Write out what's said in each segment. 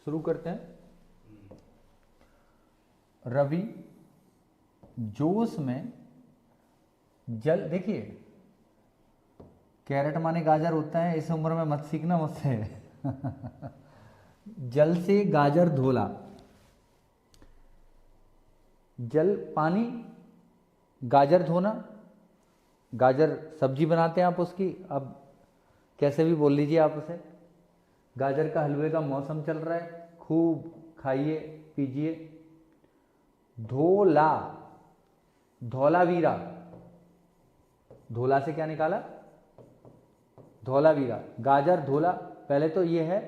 शुरू करते हैं। रवि जोश में जल, देखिए कैरेट माने गाजर होता है, इस उम्र में मत सीखना मुझसे। जल से गाजर धोला, जल पानी, गाजर धोना, गाजर सब्जी बनाते हैं आप उसकी, अब कैसे भी बोल लीजिए आप उसे। गाजर का हलवे का मौसम चल रहा है, खूब खाइए पीजिए। धोला, धौलावीरा, धोला से क्या निकाला, धौलावीरा। गाजर धोला, पहले तो ये है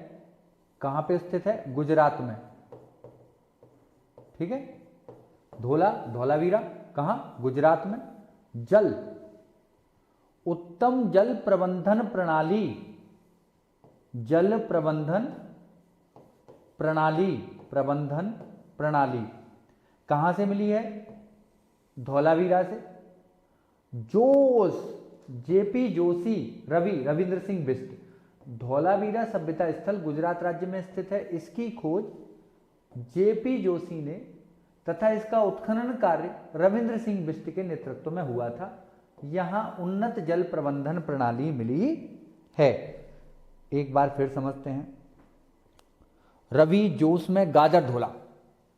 कहां पे स्थित है, गुजरात में, ठीक है। धोला, धौलावीरा कहां, गुजरात में। जल, उत्तम जल प्रबंधन प्रणाली, जल प्रबंधन प्रणाली, प्रबंधन प्रणाली कहां से मिली है, धौलावीरा से। जोश, जेपी जोशी, रविंद्र सिंह बिष्ट। धौलावीरा सभ्यता स्थल गुजरात राज्य में स्थित है। इसकी खोज जेपी जोशी ने तथा इसका उत्खनन कार्य रविंद्र सिंह बिष्ट के नेतृत्व में हुआ था। यहां उन्नत जल प्रबंधन प्रणाली मिली है। एक बार फिर समझते हैं। रवि जोश में गाजर धोला,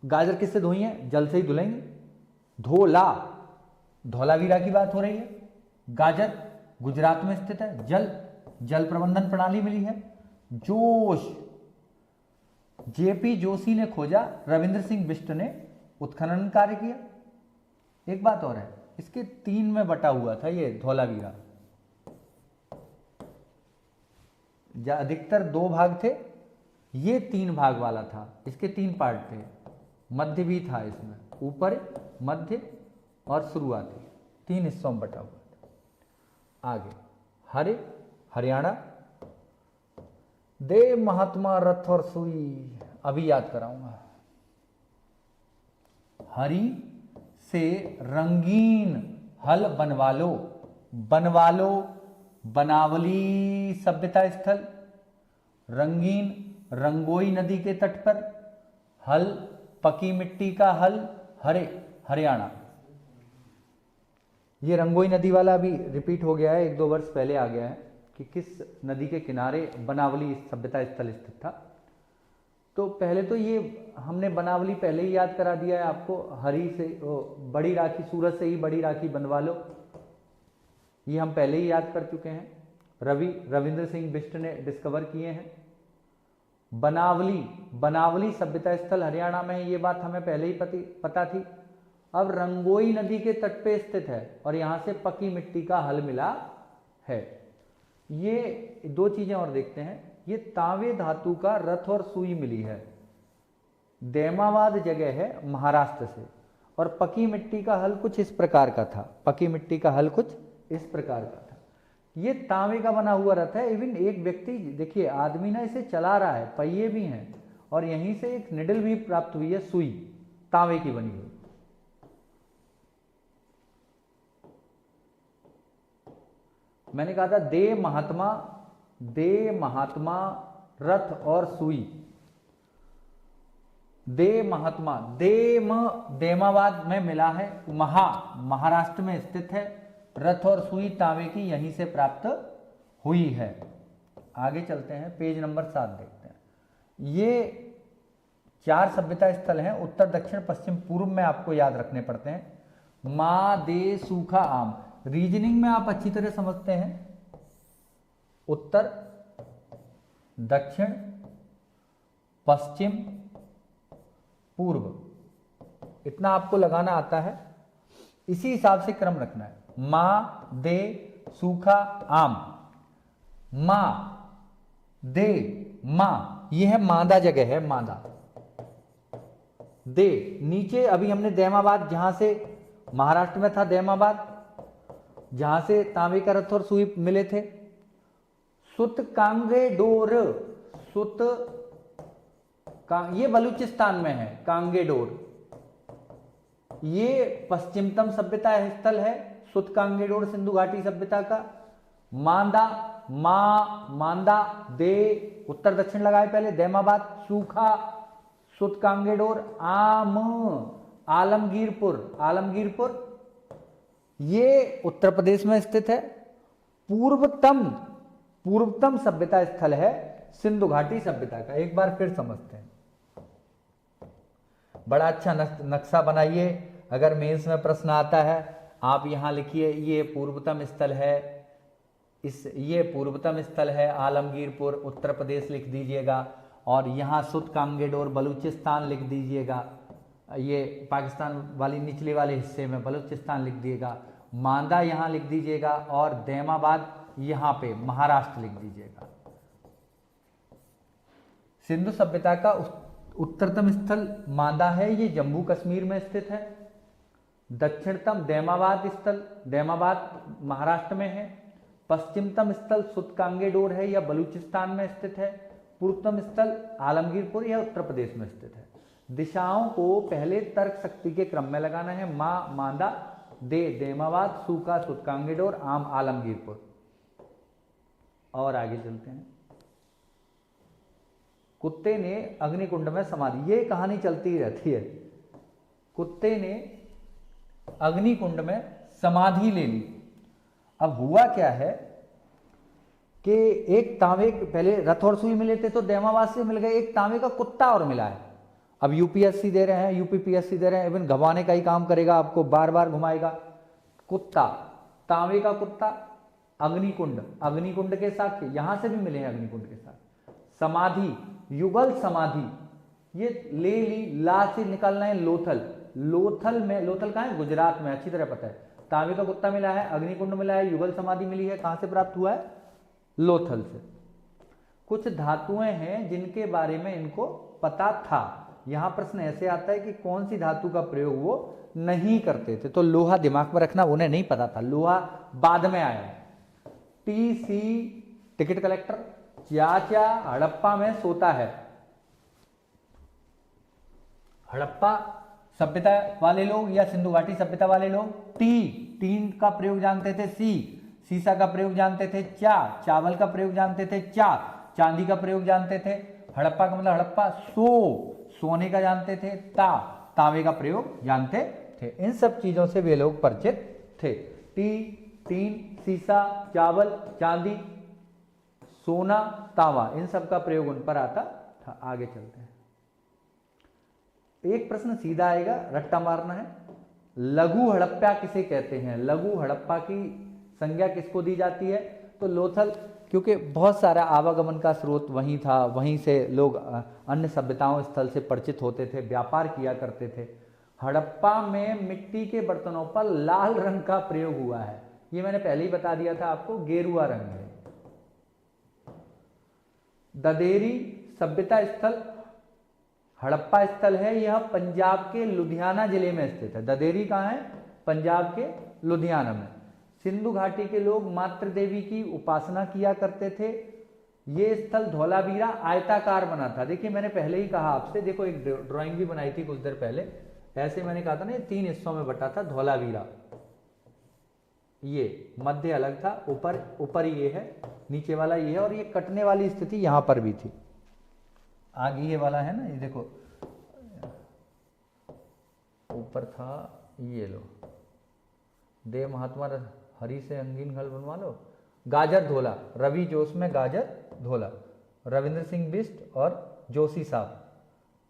गाजर किससे धोई है, जल से ही धुलेंगे। धोला, धौलावीरा की बात हो रही है। गाजर गुजरात में स्थित है। जल, जल प्रबंधन प्रणाली मिली है। जोश, जेपी जोशी ने खोजा, रविंद्र सिंह बिष्ट ने उत्खनन कार्य किया। एक बात और है, इसके 3 में बटा हुआ था ये धौलावीरा, अधिकतर 2 भाग थे, ये 3 भाग वाला था। इसके 3 पार्ट थे, मध्य भी था इसमें, ऊपर, मध्य और शुरुआती, 3 हिस्सों में बटा हुआ था। आगे हरियाणा, दे महात्मा रथ और सुई, अभी याद कराऊंगा। हरि से रंगीन हल बनवा लो, बनवा लो, बनावली सभ्यता स्थल। रंगीन, रंगोई नदी के तट पर। हल, पकी मिट्टी का हल, हरियाणा। ये रंगोई नदी वाला अभी रिपीट हो गया है, 1-2 वर्ष पहले आ गया है कि किस नदी के किनारे बनावली सभ्यता स्थल स्थित था। तो पहले तो ये हमने बनावली पहले ही याद करा दिया है आपको। हरी से बड़ी राखी, सूरत से ही बड़ी राखी बनवा लो, ये हम पहले ही याद कर चुके हैं। रविंद्र सिंह बिष्ट ने डिस्कवर किए हैं। बनावली सभ्यता स्थल हरियाणा में है, ये बात हमें पहले ही पता थी। अब रंगोई नदी के तट पे स्थित है और यहां से पकी मिट्टी का हल मिला है। ये 2 चीजें और देखते हैं। ये तांबे धातु का रथ और सुई मिली है, देमावाद जगह है महाराष्ट्र से। और पकी मिट्टी का हल कुछ इस प्रकार का था, पकी मिट्टी का हल कुछ इस प्रकार का था। ये तांबे का बना हुआ रथ है। इवन एक व्यक्ति, देखिए आदमी ना इसे चला रहा है, पहिए भी हैं और यहीं से एक निडल भी प्राप्त हुई है, सुई तांबे की बनी हुई। मैंने कहा था दे महात्मा रथ और सुई। देमावाद में मिला है, महाराष्ट्र में स्थित है। रथ और सुई तांबे की यहीं से प्राप्त हुई है। आगे चलते हैं, पेज नंबर 7 देखते हैं। ये 4 सभ्यता स्थल हैं, उत्तर, दक्षिण, पश्चिम, पूर्व में आपको याद रखने पड़ते हैं। माँ, दे, सूखा, आम। रीजनिंग में आप अच्छी तरह समझते हैं। उत्तर, दक्षिण, पश्चिम, पूर्व, इतना आपको लगाना आता है। इसी हिसाब से क्रम रखना है। माँ, दे, सूखा, आम। माँ, दे, माँ, ये है मादा जगह है, मादा। दे, नीचे अभी हमने देमाबाद, जहां से महाराष्ट्र में था देमाबाद, जहां से तांबे का रथ और सुई मिले थे। सुत कांगेडोर, ये बलूचिस्तान में है, कांगेडोर। ये पश्चिमतम सभ्यता स्थल है, सुत सिंधु घाटी सभ्यता का। मांदा, मांदा, दे, उत्तर दक्षिण लगाए पहले, दैमाबाद, सूखा, सुतकांगेडोर, आम, आलमगीरपुर, आलमगीरपुर ये उत्तर प्रदेश में स्थित है। पूर्वतम सभ्यता स्थल है सिंधु घाटी सभ्यता का। एक बार फिर समझते हैं, बड़ा अच्छा नक्शा बनाइए। अगर मेंस में प्रश्न आता है आप यहां लिखिए ये पूर्वतम स्थल है, ये पूर्वतम स्थल है आलमगीरपुर उत्तर प्रदेश लिख दीजिएगा, और यहाँ सुतकांगेडोर बलूचिस्तान लिख दीजिएगा, ये पाकिस्तान वाली निचले वाले हिस्से में बलूचिस्तान लिख दिएगा, मांदा यहाँ लिख दीजिएगा, और दैमाबाद यहाँ पे महाराष्ट्र लिख दीजिएगा। सिंधु सभ्यता का उत्तरतम स्थल मांदा है, ये जम्मू कश्मीर में स्थित है। दक्षिणतम दैमाबाद स्थल, दैमाबाद महाराष्ट्र में है। पश्चिमतम स्थल सुतकांगेडोर है, यह बलूचिस्तान में स्थित है। पूर्वतम स्थल आलमगीरपुर, यह उत्तर प्रदेश में स्थित है। दिशाओं को पहले तर्क शक्ति के क्रम में लगाना है। मांदा, दैमाबाद, सूखा, सुतकांगेडोर, आम, आलमगीरपुर। और आगे चलते हैं। कुत्ते ने अग्निकुंड में समाधि, ये कहानी चलती रहती है। कुत्ते ने अग्निकुंड में समाधि ले ली। अब हुआ क्या है कि एक तांबे, पहले रथ और सुई मिले थे तो दैमाबाद से मिल गए, एक तांबे का कुत्ता और मिला है। अब यूपीएससी दे रहे हैं, यूपीपीएससी दे रहे हैं, इवन घुमाने का ही काम करेगा, आपको बार बार घुमाएगा। कुत्ता, तांबे का कुत्ता, अग्निकुंड, अग्निकुंड के साथ, यहां से भी मिले हैं अग्निकुंड के साथ। समाधि, युगल समाधि, ये ले ली, ला से निकालना है लोथल, लोथल में, लोथल कहाँ है? गुजरात में, अच्छी तरह पता है। तांबे का कुत्ता मिला है, अग्निकुंड मिला है, युगल समाधि मिली है, कहां से प्राप्त हुआ है? लोथल से। कुछ धातुएं हैं जिनके बारे में इनको पता था। यहां प्रश्न ऐसे आता है कि कौन सी धातु का प्रयोग वो नहीं करते थे, तो लोहा दिमाग में रखना, उन्हें नहीं पता था, लोहा बाद में आया। टीसी टिकट कलेक्टर, चाचा हड़प्पा में सोता है। हड़प्पा सभ्यता वाले लोग या सिंधु घाटी सभ्यता वाले लोग टीन का प्रयोग जानते थे। सीसा का प्रयोग जानते थे। चावल का प्रयोग जानते थे। चांदी का प्रयोग जानते थे। हड़प्पा का मतलब हड़प्पा, सोने का जानते थे। तांबे का प्रयोग जानते थे। इन सब चीजों से वे लोग परिचित थे। टीन, सीसा, चावल, चांदी, सोना, तांबा, इन सब का प्रयोग उन पर आता था। आगे चलते हैं। एक प्रश्न सीधा आएगा, रट्टा मारना है। लघु हड़प्पा किसे कहते हैं? लघु हड़प्पा की संज्ञा किसको दी जाती है? तो लोथल, क्योंकि बहुत सारा आवागमन का स्रोत वहीं था, वहीं से लोग अन्य सभ्यताओं स्थल से परिचित होते थे, व्यापार किया करते थे। हड़प्पा में मिट्टी के बर्तनों पर लाल रंग का प्रयोग हुआ है, ये मैंने पहले ही बता दिया था आपको, गेरुआ रंग है। ददेरी सभ्यता स्थल हड़प्पा स्थल है, यह पंजाब के लुधियाना जिले में स्थित है। ददेरी कहाँ है? पंजाब के लुधियाना में। सिंधु घाटी के लोग मातृ देवी की उपासना किया करते थे। ये स्थल धौलावीरा आयताकार बना था। देखिए मैंने पहले ही कहा आपसे, देखो एक ड्राइंग भी बनाई थी कुछ देर पहले, ऐसे मैंने कहा था ना, 3 हिस्सों में बटा था धौलावीरा। ये मध्य अलग था, ऊपर ये है, नीचे वाला ये है, और ये कटने वाली स्थिति यहां पर भी थी। आगे ये वाला है ना, ये देखो ऊपर था, ये लो, दे महात्मा हरि से अंगीन घल बनवा लो। गाजर धोला, रवि जोश में गाजर धोला, रविंद्र सिंह बिष्ट और जोशी साहब,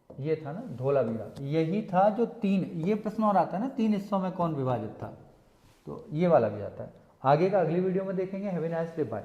ये था ना धौलावीरा। यही था जो 3, ये प्रश्न और आता है ना, 3 हिस्सों में कौन विभाजित था, तो ये वाला भी आता है। आगे का अगली वीडियो में देखेंगे। Have a nice day, bye.